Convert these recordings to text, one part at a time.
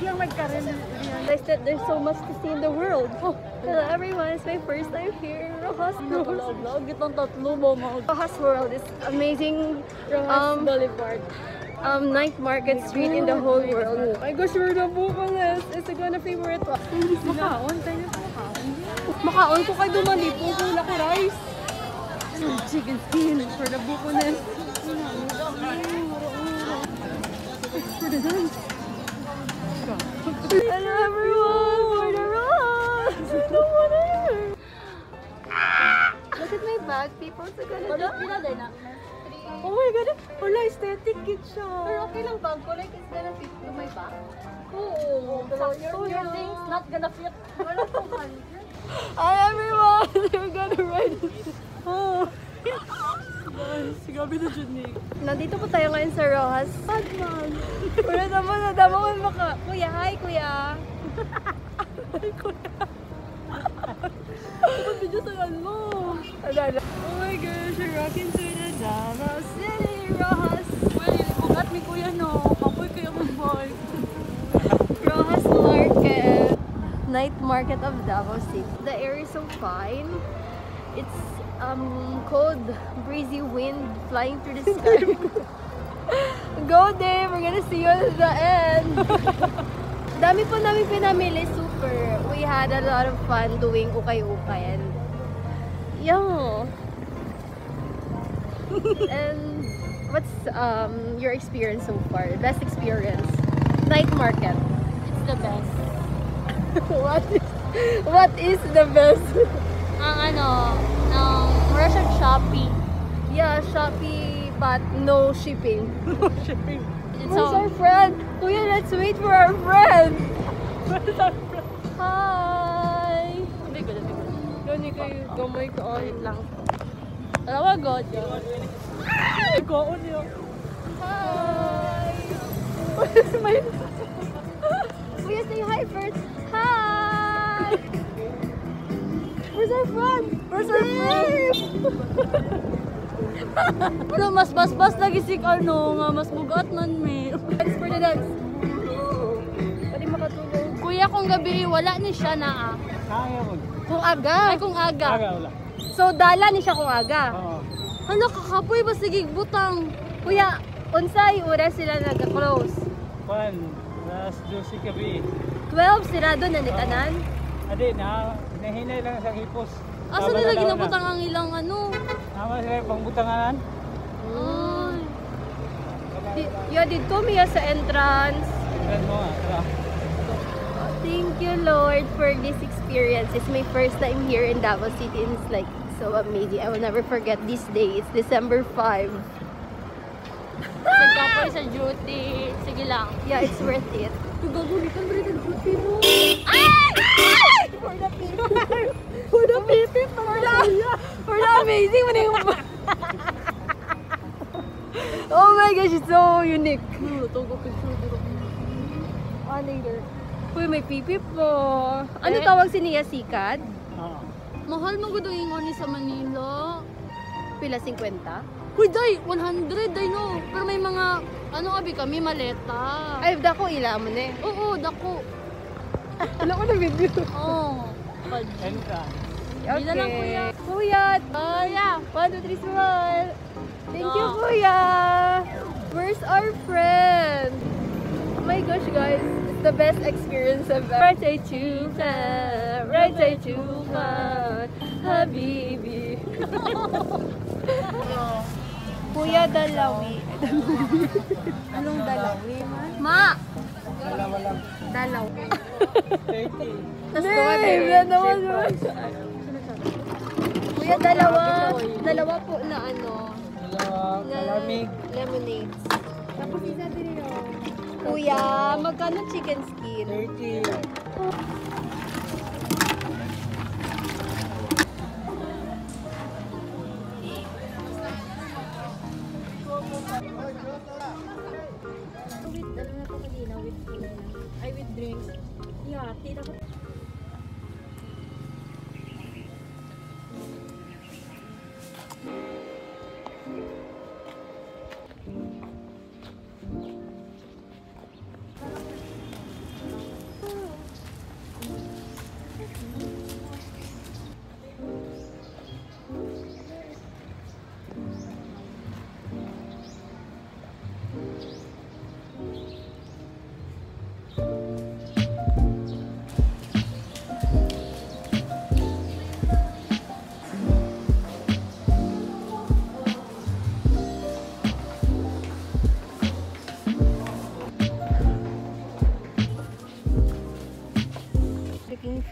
Realized that there's so much to see in the world. Oh, hello everyone, it's my first time here in Rojas. Rojas World is amazing. Boulevard. Night market street in the whole world. My gosh, we're the Bucharest. It's gonna favorite one. Makaon tayo makaon ko kay dumali po kula ko rice. Chicken skin for the Bucharest. Hello everyone, for the Rojas. Look at my bag, people. So gonna Oh my god, wala aesthetic kit siya. Pero okay lang bag ko, like it's gonna fit to my back. Oo. Your things not gonna fit. Wala pong hundred. Hi everyone! We're gonna ride it. Oh. Guys, gabi na dyan eh. Nandito po tayo ngayon sa Rojas. Badman. Pero naman maka. Kuya, hi kuya. Hi kuya. Kapag video sa mo. Oh my gosh, you're rocking to the Davao City, Rojas. Well, bukat mi kuya no. Kapoy kayo mag-boy. Rojas Market. Night market of Davao City. The air is so fine. It's cold, breezy wind flying through the sky. Go Dave! We're gonna see you at the end. Dami po namin pinamili, super. We had a lot of fun doing ukay-ukay and yeah. And what's your experience so far? Best experience? Night market. It's the best. What is the best? Ang Russian Shopee. Yeah, Shopee, but no shipping. No shipping. Where's our friend? Kuya, let's wait for our friend. Where's our friend? Hi. Hindi ko. Gani kayo, gamay ka ulit lang. Alam mo, God. Ay! Goon yun. Hi. Kuya, say hi first. Hi. Where's our friend? Where's our friend? Pero mas bas lagi si Carno nga, mas bugat man me. Thanks for the dance. Pwede makatulong. Kuya, kung gabi, wala ni siya na Kung aga. Ay, kung aga. Wala. So, dala ni siya kung aga. Oo. Hala, kakapoy ba sige butang? Kuya, unsay oras sila nag-close? Pan, last 12 gabi. 12 sila doon, nanitanan? Adi, nahinay lang sa hipos. Asa nila ginabutang ang ilang ano? Naman sila pangbutanganan. Ay. Yeah, dito miya sa entrance. Tingnan mo tara. Thank you, Lord, for this experience. It's my first time here in Davao City and it's like so amazing. I will never forget this day. It's December 5. Nagkapoy sa duty. Sige lang. Yeah, it's worth it. Gagulitan ba rin ang duty mo? For the people. For the people. For the amazing. Oh my gosh, it's so unique. Ito ko picture dito. Later. Uy, may pipi po. Ano tawag si Nia Sikad? Oo. Mahal mo gud ang ingon ni sa Manila. Pila 50? Uy, day, 100 day no. Pero may mga ano abi kami maleta. Ay, dako ila mo na eh. Oo, dako. Wala ko na video. Oo. Entrance. Hindi na lang, kuya. Kuya. Kuya. 1, 2, 3, smile. Thank you, No. Kuya. Where's our friend? Oh my gosh, guys. It's the best experience I've ever. Right side chupa, Habibi. Kuya Dalawi. Anong Dalawi, man? Ma! Dalawa lang. Dalaw. 30. Tapos naman. Kuya, dalawa po na ano, Dalawa. na Malamig. lemonades. Tapos isa din yun. Kuya, magkano chicken skin? 30. With drinks. Yeah, tita ko.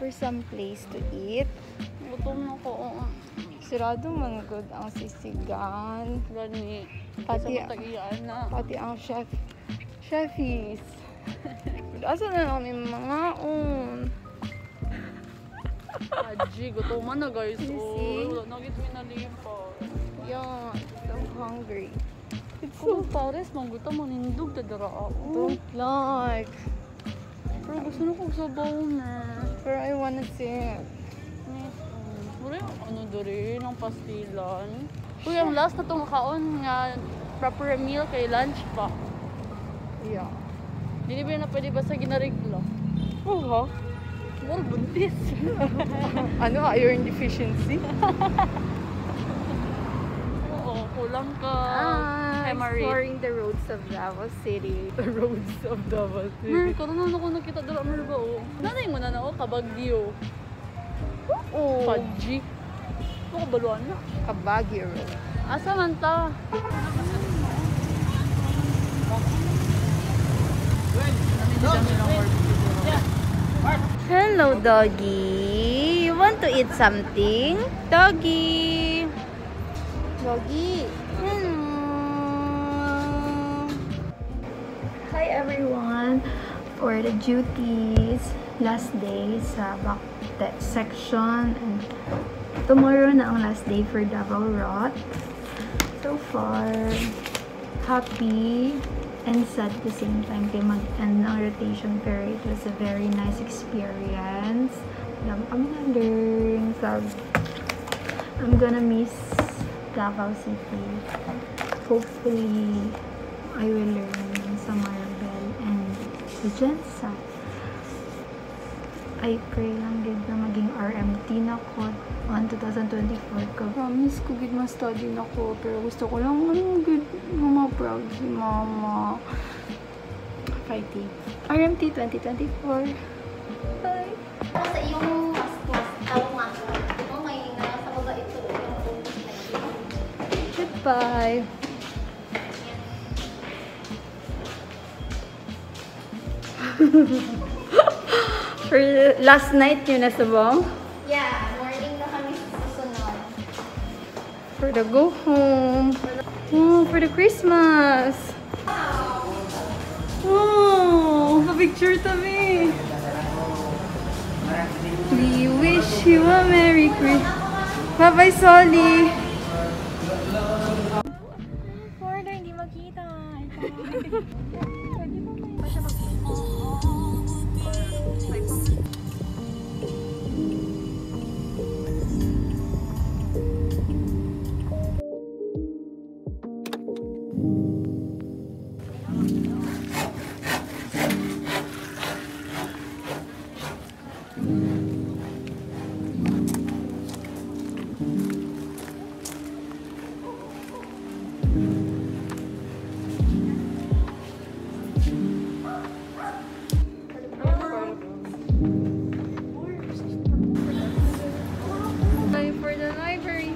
for some place to eat. Gutom na ko. Sirado man good ang sisigan. Gani. Pati, Sa matagiyaan na. pati ang chefies. Asa na namin mga Aji, gutuman na guys. You Oh, see? wala na gid mi nalimpad. Yeah, so hungry. It's Kung so pares, manggutom manindog ta dara ako. don't like. Pero gusto na kong sabaw na. Pero I wanna sit. Wala yung ano diri, ng pastilan. Uy, ang last na itong kaon nga proper meal kay lunch pa. Yeah. Hindi ba na pwede ba sa ginariglo? Oh, Well, buntis. ano, iron deficiency? Oo, kulang ka. Hemorrhage. Exploring the roads of Davao City. The roads of Davao Mer, City. karoon ako nakita dala mer ba o? Nanay mo na na o, Kabagyo. Oh, Padji. Ako baluan na. Kabagyo Road. Asa man ta? Hello, doggy. You want to eat something? Doggy. Doggy. Hello. Hi, everyone. For the duties, last day sa back section. And tomorrow na ang last day for Davao Rot. So far, happy and sad at the same time kay mag-end ng rotation, pero it was a very nice experience. Dami kami na-learn. I'm gonna miss Davao City. Hopefully, I will learn sa Maribel and sa Jensa. I pray lang gid na maging RMT na ko on 2024 ka. Promise ko gid ma-study na ko, pero gusto ko lang gid ma-proud si mama. Fighting. RMT 2024. Bye! Sa iyong mas tawag nga may nasa baba ito. Goodbye! For last night yun na subong. Yeah, morning na kami susunod. For the go home. Oh, for the Christmas. Oh, pa-picture kami. We wish you a Merry Christmas. Bye-bye, Solly. Order, hindi makita. Time for the library.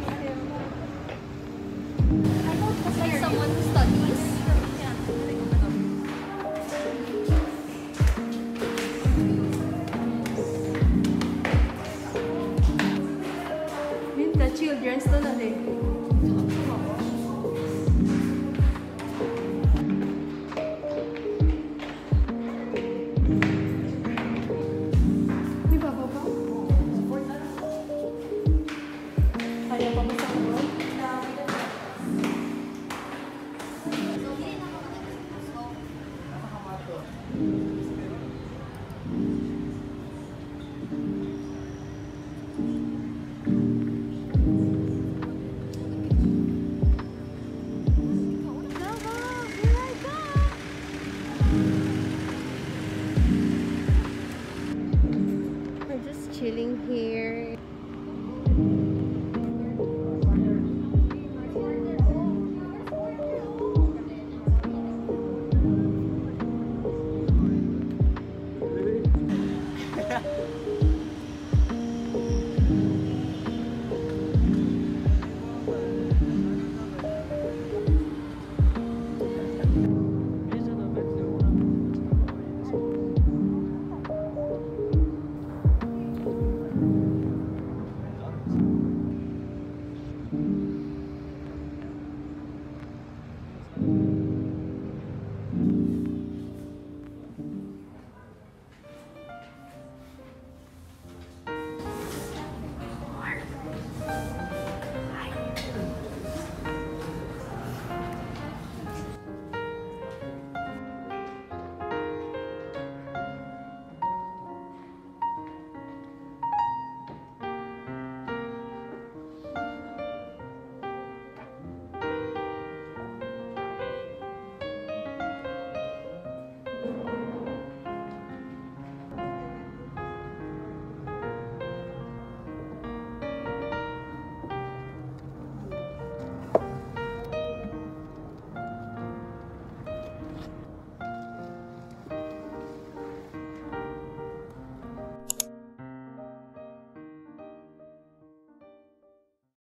It's like someone who studies. The children's to na din.